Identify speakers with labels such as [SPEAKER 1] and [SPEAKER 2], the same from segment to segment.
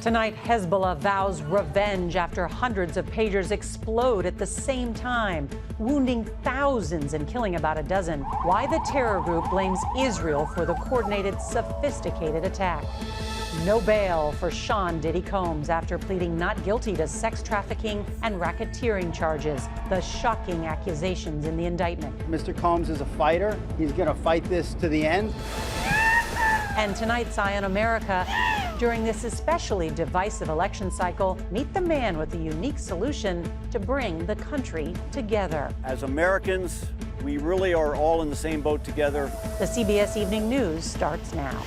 [SPEAKER 1] Tonight, Hezbollah vows revenge after hundreds of pagers explode at the same time, wounding thousands and killing about a dozen. Why the terror group blames Israel for the coordinated, sophisticated attack. No bail for Sean Diddy Combs after pleading not guilty to sex trafficking and racketeering charges. The shocking accusations in the indictment.
[SPEAKER 2] Mr. Combs is a fighter. He's going to fight this to the end.
[SPEAKER 1] And tonight's Eye on America. During this especially divisive election cycle, meet the man with a unique solution to bring the country together.
[SPEAKER 3] As Americans, we really are all in the same boat together.
[SPEAKER 1] The CBS Evening News starts now.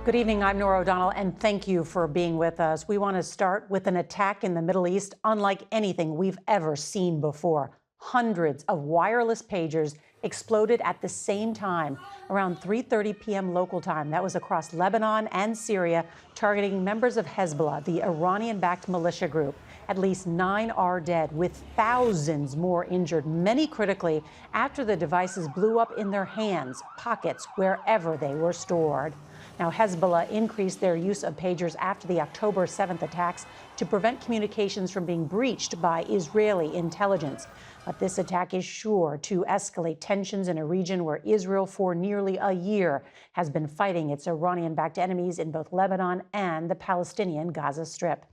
[SPEAKER 1] Good evening, I'm Nora O'Donnell, and thank you for being with us. We want to start with an attack in the Middle East unlike anything we've ever seen before. Hundreds of wireless pagers exploded at the same time around 3:30 p.m. local time. That was across Lebanon and Syria, targeting members of Hezbollah, the Iranian-backed militia group. At least 9 are dead, with thousands more injured, many critically, after the devices blew up in their hands, pockets, wherever they were stored. Now, Hezbollah increased their use of pagers after the October 7th attacks to prevent communications from being breached by Israeli intelligence. But this attack is sure to escalate tensions in a region where Israel, for nearly a year, has been fighting its Iranian-backed enemies in both Lebanon and the Palestinian Gaza Strip.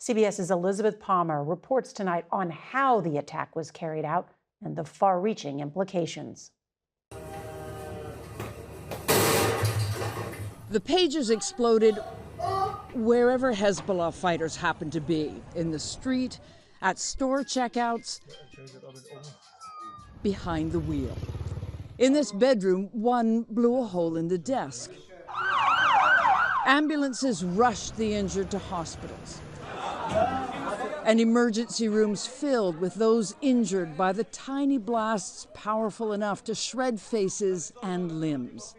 [SPEAKER 1] CBS's Elizabeth Palmer reports tonight on how the attack was carried out and the far-reaching implications.
[SPEAKER 4] The pagers exploded wherever Hezbollah fighters happened to be, in the street, at store checkouts, behind the wheel. In this bedroom, one blew a hole in the desk. Ambulances rushed the injured to hospitals, and emergency rooms filled with those injured by the tiny blasts powerful enough to shred faces and limbs.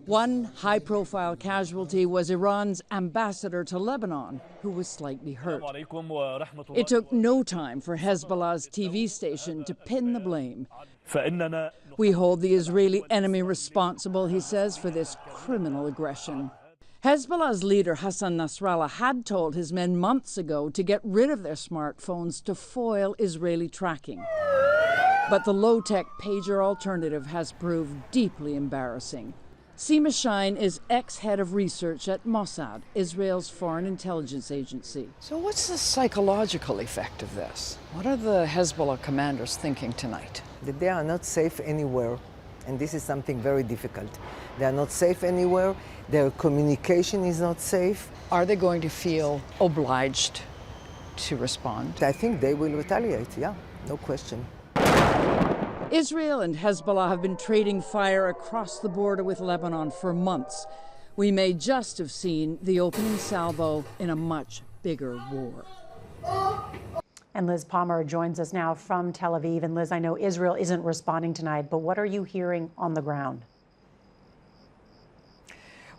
[SPEAKER 4] One high-profile casualty was Iran's ambassador to Lebanon, who was slightly hurt. It took no time for Hezbollah's TV station to pin the blame. We hold the Israeli enemy responsible, he says, for this criminal aggression. Hezbollah's leader, Hassan Nasrallah, had told his men months ago to get rid of their smartphones to foil Israeli tracking. But the low-tech pager alternative has proved deeply embarrassing. Seema Shine is ex-head of research at Mossad, Israel's foreign intelligence agency.
[SPEAKER 5] So what's the psychological effect of this? What are the Hezbollah commanders thinking tonight?
[SPEAKER 6] That they are not safe anywhere, and this is something very difficult. They are not safe anywhere. Their communication is not safe.
[SPEAKER 5] Are they going to feel obliged to respond?
[SPEAKER 6] I think they will retaliate, yeah, no question.
[SPEAKER 4] Israel and Hezbollah have been trading fire across the border with Lebanon for months. We may just have seen the opening salvo in a much bigger war.
[SPEAKER 1] And Liz Palmer joins us now from Tel Aviv. And Liz, I know Israel isn't responding tonight, but what are you hearing on the ground?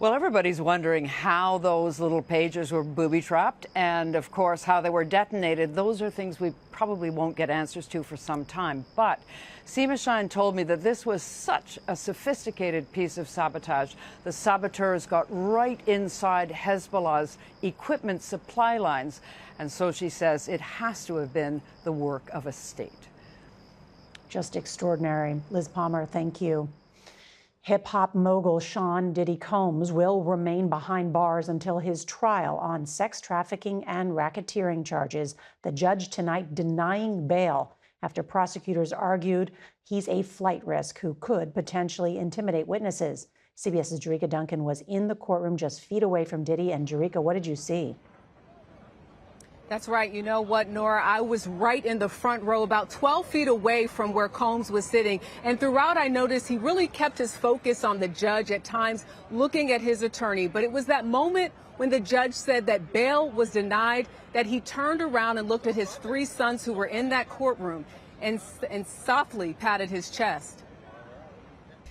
[SPEAKER 7] Well, everybody's wondering how those little pagers were booby-trapped and, of course, how they were detonated. Those are things we probably won't get answers to for some time. But Seema Shine told me that this was such a sophisticated piece of sabotage. The saboteurs got right inside Hezbollah's equipment supply lines. And so she says it has to have been the work of a state.
[SPEAKER 1] Just extraordinary. Liz Palmer, thank you. Hip-hop mogul Sean Diddy Combs will remain behind bars until his trial on sex trafficking and racketeering charges. The judge tonight denying bail after prosecutors argued he's a flight risk who could potentially intimidate witnesses. CBS's Jerika Duncan was in the courtroom just feet away from Diddy. And Jerika, what did you see?
[SPEAKER 8] That's right. You know what, Nora? I was right in the front row, about 12 feet away from where Combs was sitting. And throughout, I noticed he really kept his focus on the judge, at times looking at his attorney. But it was that moment when the judge said that bail was denied that he turned around and looked at his 3 sons who were in that courtroom and softly patted his chest.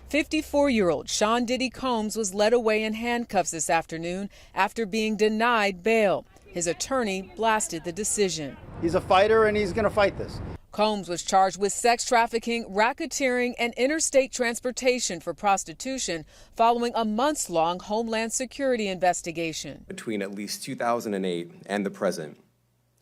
[SPEAKER 9] 54-year-old Sean Diddy Combs was led away in handcuffs this afternoon after being denied bail. His attorney blasted the decision.
[SPEAKER 2] He's a fighter and he's going to fight this.
[SPEAKER 9] Combs was charged with sex trafficking, racketeering, and interstate transportation for prostitution following a months-long Homeland Security investigation.
[SPEAKER 10] Between at least 2008 and the present,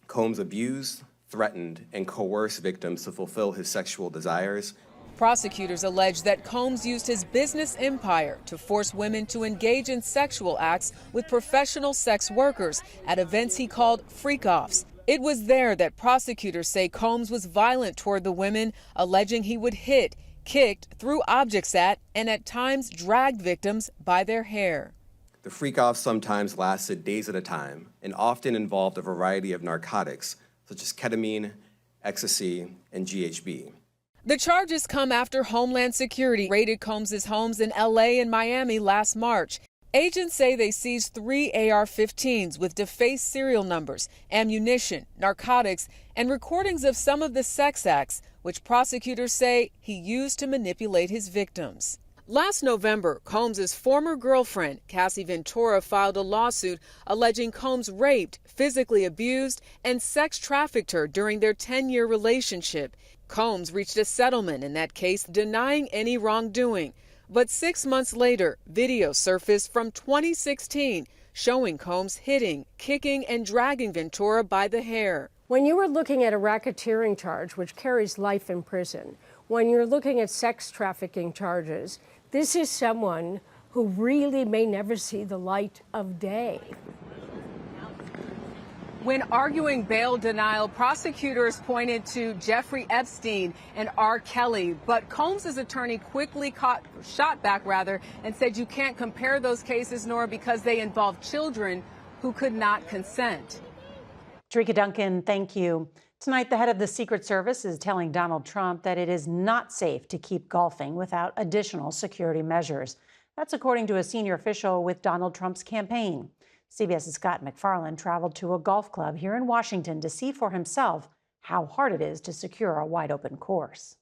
[SPEAKER 10] Combs abused, threatened, and coerced victims to fulfill his sexual desires.
[SPEAKER 9] Prosecutors allege that Combs used his business empire to force women to engage in sexual acts with professional sex workers at events he called freak-offs. It was there that prosecutors say Combs was violent toward the women, alleging he would hit, kicked, threw objects at, and at times dragged victims by their hair.
[SPEAKER 10] The freak-offs sometimes lasted days at a time and often involved a variety of narcotics, such as ketamine, ecstasy, and GHB.
[SPEAKER 9] The charges come after Homeland Security raided Combs' homes in L.A. and Miami last March. Agents say they seized 3 AR-15s with defaced serial numbers, ammunition, narcotics, and recordings of some of the sex acts, which prosecutors say he used to manipulate his victims. Last November, Combs' former girlfriend, Cassie Ventura, filed a lawsuit alleging Combs raped, physically abused, and sex trafficked her during their 10-year relationship. Combs reached a settlement in that case, denying any wrongdoing. But 6 months later, video surfaced from 2016 showing Combs hitting, kicking, and dragging Ventura by the hair.
[SPEAKER 11] When you are looking at a racketeering charge, which carries life in prison, when you're looking at sex trafficking charges, this is someone who really may never see the light of day.
[SPEAKER 8] When arguing bail denial, prosecutors pointed to Jeffrey Epstein and R. Kelly, but Combs' attorney quickly shot back and said you can't compare those cases, Nora, because they involve children who could not consent.
[SPEAKER 1] Jerika Duncan, thank you. Tonight, the head of the Secret Service is telling Donald Trump that it is not safe to keep golfing without additional security measures. That's according to a senior official with Donald Trump's campaign. CBS's Scott McFarland traveled to a golf club here in Washington to see for himself how hard it is to secure a wide-open course.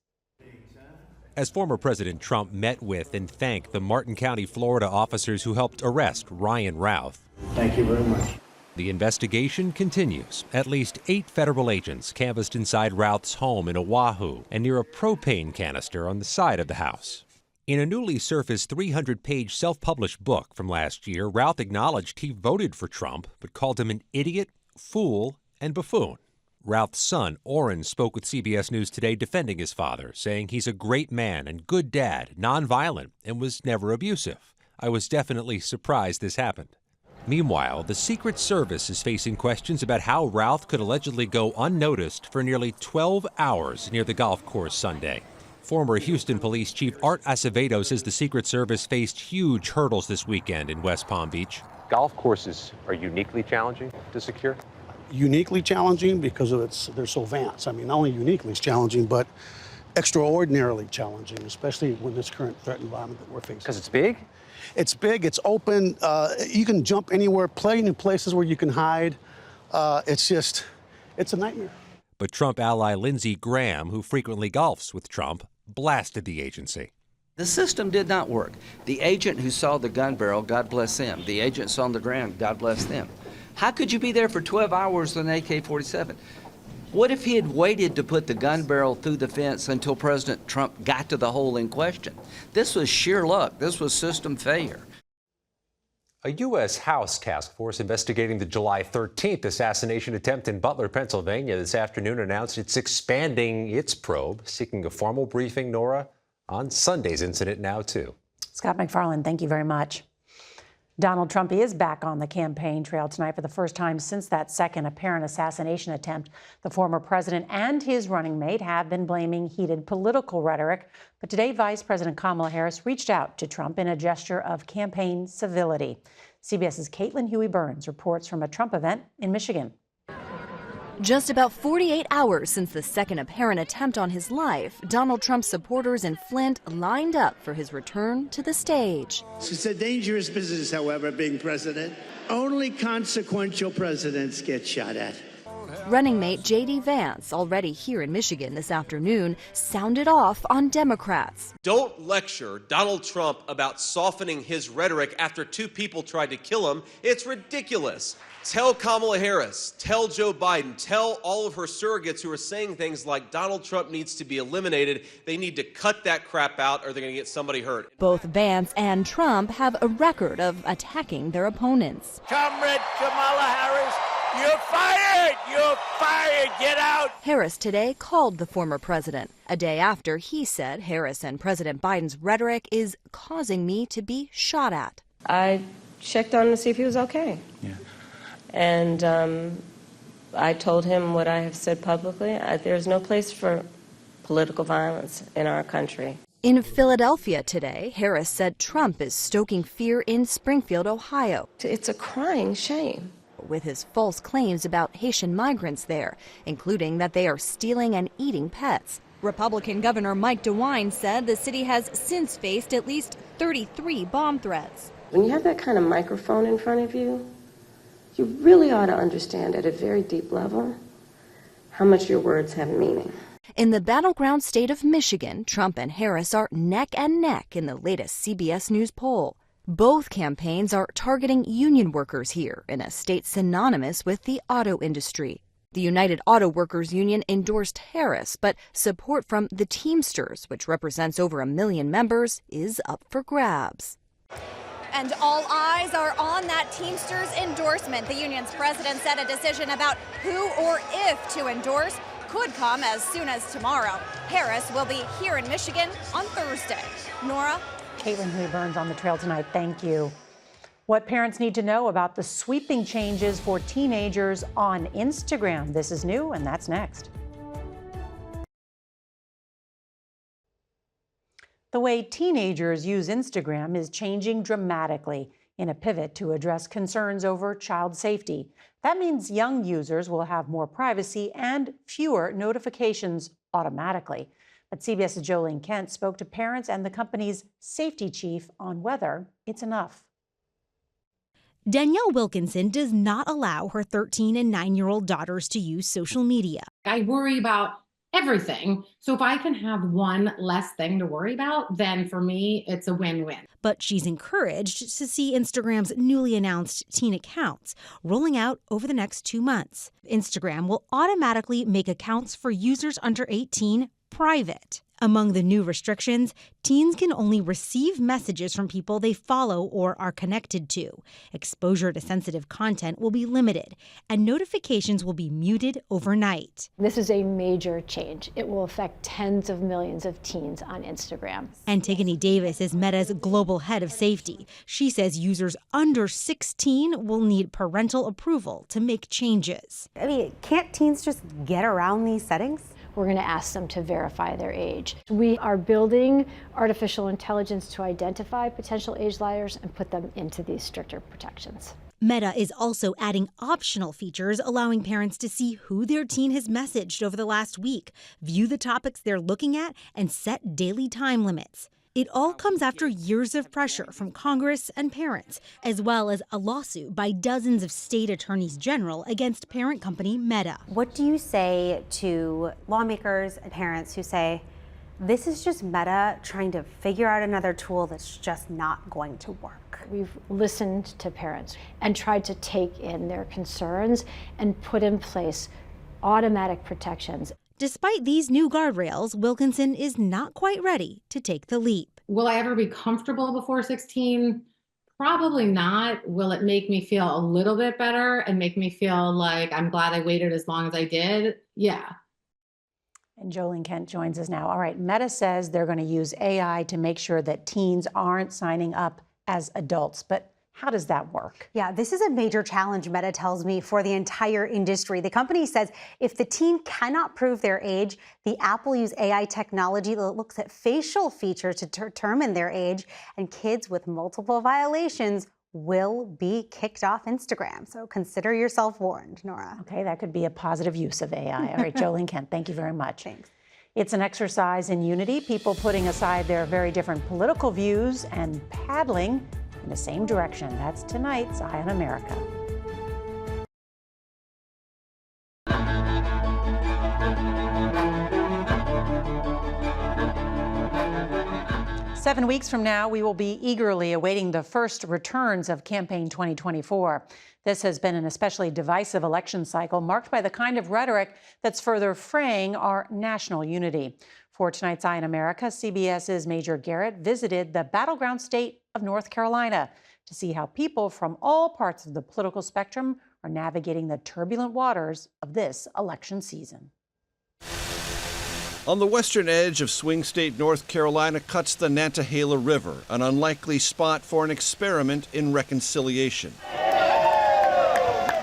[SPEAKER 12] As former President Trump met with and thanked the Martin County, Florida officers who helped arrest Ryan Routh.
[SPEAKER 2] Thank you very much.
[SPEAKER 12] The investigation continues. At least 8 federal agents canvassed inside Routh's home in Oahu and near a propane canister on the side of the house. In a newly surfaced 300-page self-published book from last year, Routh acknowledged he voted for Trump, but called him an idiot, fool, and buffoon. Routh's son, Orrin, spoke with CBS News Today defending his father, saying he's a great man and good dad, nonviolent, and was never abusive. I was definitely surprised this happened. Meanwhile, the Secret Service is facing questions about how Routh could allegedly go unnoticed for nearly 12 hours near the golf course Sunday. Former Houston Police Chief Art Acevedo says the Secret Service faced huge hurdles this weekend in West Palm Beach.
[SPEAKER 13] Golf courses are uniquely challenging to secure?
[SPEAKER 14] Uniquely challenging because they're so vast. I mean, not only uniquely challenging, but extraordinarily challenging, especially with this current threat environment that we're facing.
[SPEAKER 13] Because it's big?
[SPEAKER 14] It's big, it's open, you can jump anywhere, plenty of places where you can hide. It's a nightmare.
[SPEAKER 12] But Trump ally Lindsey Graham, who frequently golfs with Trump, blasted the agency.
[SPEAKER 15] The system did not work. The agent who saw the gun barrel, God bless them. The agents on the ground, God bless them. How could you be there for 12 hours with an AK-47? What if he had waited to put the gun barrel through the fence until President Trump got to the hole in question? This was sheer luck. This was system failure.
[SPEAKER 12] A U.S. House task force investigating the July 13th assassination attempt in Butler, Pennsylvania, this afternoon announced it's expanding its probe, seeking a formal briefing, Nora, on Sunday's incident now, too.
[SPEAKER 1] Scott McFarland, thank you very much. Donald Trump is back on the campaign trail tonight for the first time since that second apparent assassination attempt. The former president and his running mate have been blaming heated political rhetoric. But today, Vice President Kamala Harris reached out to Trump in a gesture of campaign civility. CBS's Caitlin Huey-Burns reports from a Trump event in Michigan.
[SPEAKER 16] Just about 48 hours since the second apparent attempt on his life, Donald Trump's supporters in Flint lined up for his return to the stage.
[SPEAKER 17] It's a dangerous business, however, being president. Only consequential presidents get shot at.
[SPEAKER 16] Running mate J.D. Vance, already here in Michigan this afternoon, sounded off on Democrats.
[SPEAKER 17] Don't lecture Donald Trump about softening his rhetoric after two people tried to kill him. It's ridiculous. Tell Kamala Harris, tell Joe Biden, tell all of her surrogates who are saying things like Donald Trump needs to be eliminated. They need to cut that crap out or they're going to get somebody hurt.
[SPEAKER 16] Both Vance and Trump have a record of attacking their opponents.
[SPEAKER 18] Comrade Kamala Harris, you're fired! You're fired! Get out!
[SPEAKER 16] Harris today called the former president, a day after he said Harris and President Biden's rhetoric is causing me to be shot at.
[SPEAKER 19] I checked on him to see if he was okay.
[SPEAKER 17] Yeah.
[SPEAKER 19] And I told him what I have said publicly. There's no place for political violence in our country.
[SPEAKER 16] In Philadelphia today, Harris said Trump is stoking fear in Springfield, Ohio.
[SPEAKER 19] It's a crying shame.
[SPEAKER 16] With his false claims about Haitian migrants there, including that they are stealing and eating pets. Republican Governor Mike DeWine said the city has since faced at least 33 bomb threats.
[SPEAKER 19] When you have that kind of microphone in front of you, you really ought to understand at a very deep level how much your words have meaning.
[SPEAKER 16] In the battleground state of Michigan, Trump and Harris are neck and neck in the latest CBS News poll. Both campaigns are targeting union workers here in a state synonymous with the auto industry. The United Auto Workers Union endorsed Harris, but support from the Teamsters, which represents over 1 million members, is up for grabs.
[SPEAKER 20] And all eyes are on that Teamsters endorsement. The union's president said a decision about who or if to endorse could come as soon as tomorrow. Harris will be here in Michigan on Thursday. Nora?
[SPEAKER 1] Caitlin Hui Burns on the trail tonight. Thank you. What parents need to know about the sweeping changes for teenagers on Instagram. This is new, and that's next. The way teenagers use Instagram is changing dramatically in a pivot to address concerns over child safety. That means young users will have more privacy and fewer notifications automatically. But CBS's Jolene Kent spoke to parents and the company's safety chief on whether it's enough.
[SPEAKER 21] Danielle Wilkinson does not allow her 13 and 9-year-old daughters to use social media.
[SPEAKER 22] I worry about everything. So if I can have one less thing to worry about, then for me, it's a win-win.
[SPEAKER 21] But she's encouraged to see Instagram's newly announced teen accounts rolling out over the next 2 months. Instagram will automatically make accounts for users under 18 private. Among the new restrictions, teens can only receive messages from people they follow or are connected to. Exposure to sensitive content will be limited, and notifications will be muted overnight.
[SPEAKER 23] This is a major change. It will affect tens of millions of teens on Instagram.
[SPEAKER 21] Antigone Davis is Meta's global head of safety. She says users under 16 will need parental approval to make changes.
[SPEAKER 24] I mean, can't teens just get around these settings?
[SPEAKER 23] We're going to ask them to verify their age. We are building artificial intelligence to identify potential age liars and put them into these stricter protections.
[SPEAKER 21] Meta is also adding optional features allowing parents to see who their teen has messaged over the last week, view the topics they're looking at, and set daily time limits. It all comes after years of pressure from Congress and parents, as well as a lawsuit by dozens of state attorneys general against parent company Meta.
[SPEAKER 24] What do you say to lawmakers and parents who say, this is just Meta trying to figure out another tool that's just not going to work?
[SPEAKER 23] We've listened to parents and tried to take in their concerns and put in place automatic protections.
[SPEAKER 21] Despite these new guardrails, Wilkinson is not quite ready to take the leap.
[SPEAKER 22] Will I ever be comfortable before 16? Probably not. Will it make me feel a little bit better and make me feel like I'm glad I waited as long as I did? Yeah.
[SPEAKER 1] And Jolene Kent joins us now. All right, Meta says they're going to use AI to make sure that teens aren't signing up as adults, but how does that work?
[SPEAKER 24] Yeah, this is a major challenge, Meta tells me, for the entire industry. The company says if the teen cannot prove their age, the app will use AI technology that looks at facial features to determine their age, and kids with multiple violations will be kicked off Instagram. So consider yourself warned, Nora.
[SPEAKER 1] Okay, that could be a positive use of AI. All right, Jolene Kent, thank you very much.
[SPEAKER 24] Thanks.
[SPEAKER 1] It's an exercise in unity, people putting aside their very different political views and paddling in the same direction. That's tonight's Eye on America. 7 weeks from now, we will be eagerly awaiting the first returns of campaign 2024. This has been an especially divisive election cycle marked by the kind of rhetoric that's further fraying our national unity. For tonight's Eye on America, CBS's Major Garrett visited the battleground state of North Carolina to see how people from all parts of the political spectrum are navigating the turbulent waters of this election season.
[SPEAKER 3] On the western edge of swing state North Carolina cuts the Nantahala River, an unlikely spot for an experiment in reconciliation.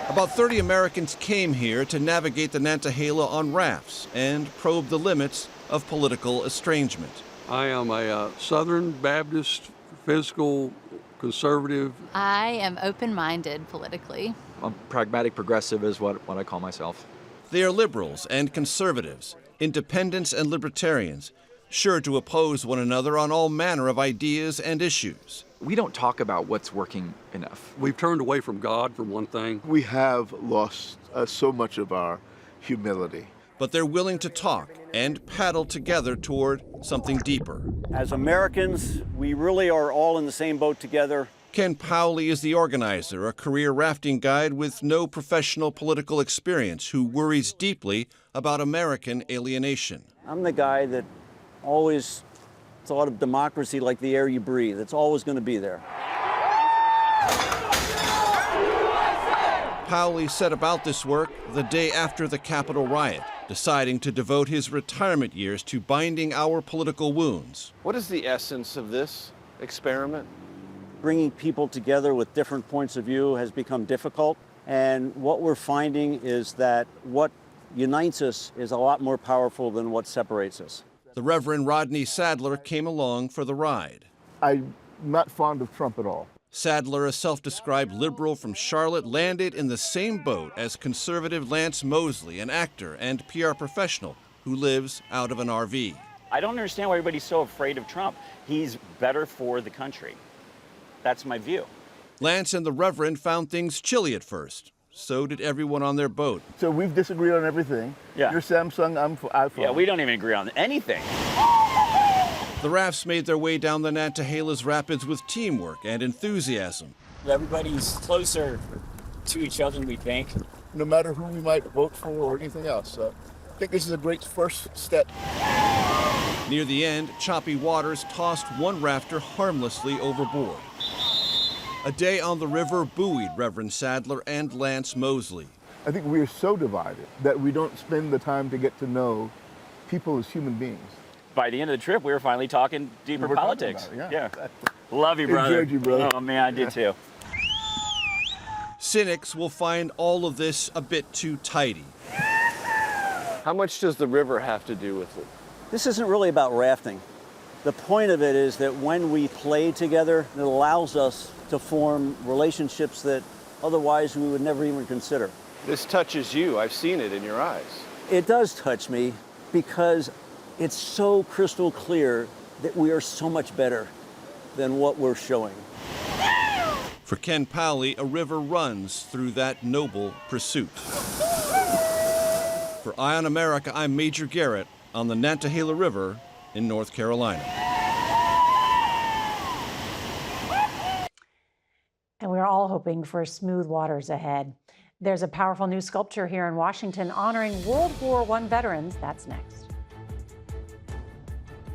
[SPEAKER 3] About 30 Americans came here to navigate the Nantahala on rafts and probe the limits of political estrangement.
[SPEAKER 4] I am a Southern Baptist fiscal conservative.
[SPEAKER 5] I am open-minded politically.
[SPEAKER 6] I'm pragmatic progressive is what I call myself.
[SPEAKER 3] They are liberals and conservatives, independents and libertarians, sure to oppose one another on all manner of ideas and issues.
[SPEAKER 6] We don't talk about what's working enough.
[SPEAKER 4] We've turned away from God, for one thing.
[SPEAKER 25] We have lost so much of our humility.
[SPEAKER 3] But they're willing to talk and paddle together toward something deeper.
[SPEAKER 2] As Americans, we really are all in the same boat together.
[SPEAKER 3] Ken Powley is the organizer, a career rafting guide with no professional political experience who worries deeply about American alienation.
[SPEAKER 2] I'm the guy that always thought of democracy like the air you breathe. It's always going to be there.
[SPEAKER 3] Powley set about this work the day after the Capitol riot, deciding to devote his retirement years to binding our political wounds.
[SPEAKER 26] What is the essence of this experiment?
[SPEAKER 2] Bringing people together with different points of view has become difficult. And what we're finding is that what unites us is a lot more powerful than what separates us.
[SPEAKER 3] The Reverend Rodney Sadler came along for the ride.
[SPEAKER 25] I'm not fond of Trump at all.
[SPEAKER 3] Sadler, a self-described liberal from Charlotte, landed in the same boat as conservative Lance Mosley, an actor and PR professional who lives out of an RV.
[SPEAKER 27] I don't understand why everybody's so afraid of Trump. He's better for the country. That's my view.
[SPEAKER 3] Lance and the Reverend found things chilly at first. So did everyone on their boat.
[SPEAKER 25] So we've disagreed on everything.
[SPEAKER 27] Yeah.
[SPEAKER 25] You're Samsung, I'm iPhone.
[SPEAKER 27] Yeah, we don't even agree on anything.
[SPEAKER 3] The rafts made their way down the Nantahala's rapids with teamwork and enthusiasm.
[SPEAKER 28] Everybody's closer to each other than we think.
[SPEAKER 25] No matter who we might vote for or anything else. So I think this is a great first step.
[SPEAKER 3] Near the end, choppy waters tossed one rafter harmlessly overboard. A day on the river buoyed Reverend Sadler and Lance Mosley.
[SPEAKER 25] I think we are so divided that we don't spend the time to get to know people as human beings.
[SPEAKER 27] By the end of the trip, we were finally talking deeper politics.
[SPEAKER 25] Yeah.
[SPEAKER 27] Love you, brother.
[SPEAKER 25] Enjoyed you, brother.
[SPEAKER 27] Oh, man, I did too.
[SPEAKER 3] Cynics will find all of this a bit too tidy.
[SPEAKER 26] How much does the river have to do with it?
[SPEAKER 2] This isn't really about rafting. The point of it is that when we play together, it allows us to form relationships that otherwise we would never even consider.
[SPEAKER 26] This touches you. I've seen it in your eyes.
[SPEAKER 2] It does touch me because it's so crystal clear that we are so much better than what we're showing.
[SPEAKER 3] For Ken Powley, a river runs through that noble pursuit. For Eye on America, I'm Major Garrett on the Nantahala River in North Carolina.
[SPEAKER 1] And we're all hoping for smooth waters ahead. There's a powerful new sculpture here in Washington honoring World War I veterans. That's next.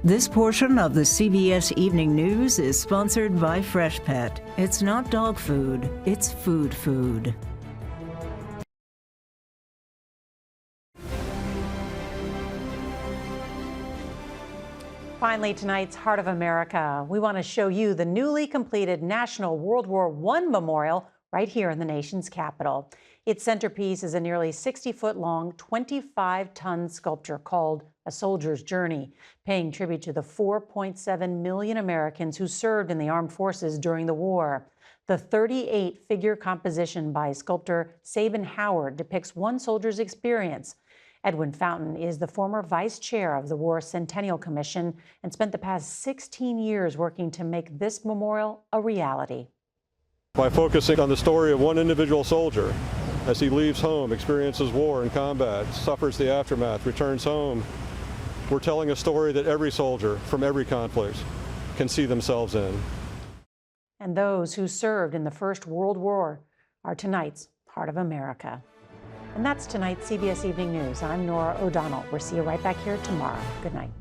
[SPEAKER 29] This portion of the CBS Evening News is sponsored by Freshpet. It's not dog food, it's food food.
[SPEAKER 1] Finally, tonight's Heart of America. We want to show you the newly completed National World War I Memorial right here in the nation's capital. Its centerpiece is a nearly 60-foot-long, 25-ton sculpture called A Soldier's Journey, paying tribute to the 4.7 million Americans who served in the armed forces during the war. The 38-figure composition by sculptor Sabin Howard depicts one soldier's experience. Edwin Fountain is the former vice chair of the War Centennial Commission and spent the past 16 years working to make this memorial a reality.
[SPEAKER 30] By focusing on the story of one individual soldier as he leaves home, experiences war and combat, suffers the aftermath, returns home, we're telling a story that every soldier from every conflict can see themselves in.
[SPEAKER 1] And those who served in the First World War are tonight's Heart of America. And that's tonight's CBS Evening News. I'm Nora O'Donnell. We'll see you right back here tomorrow. Good night.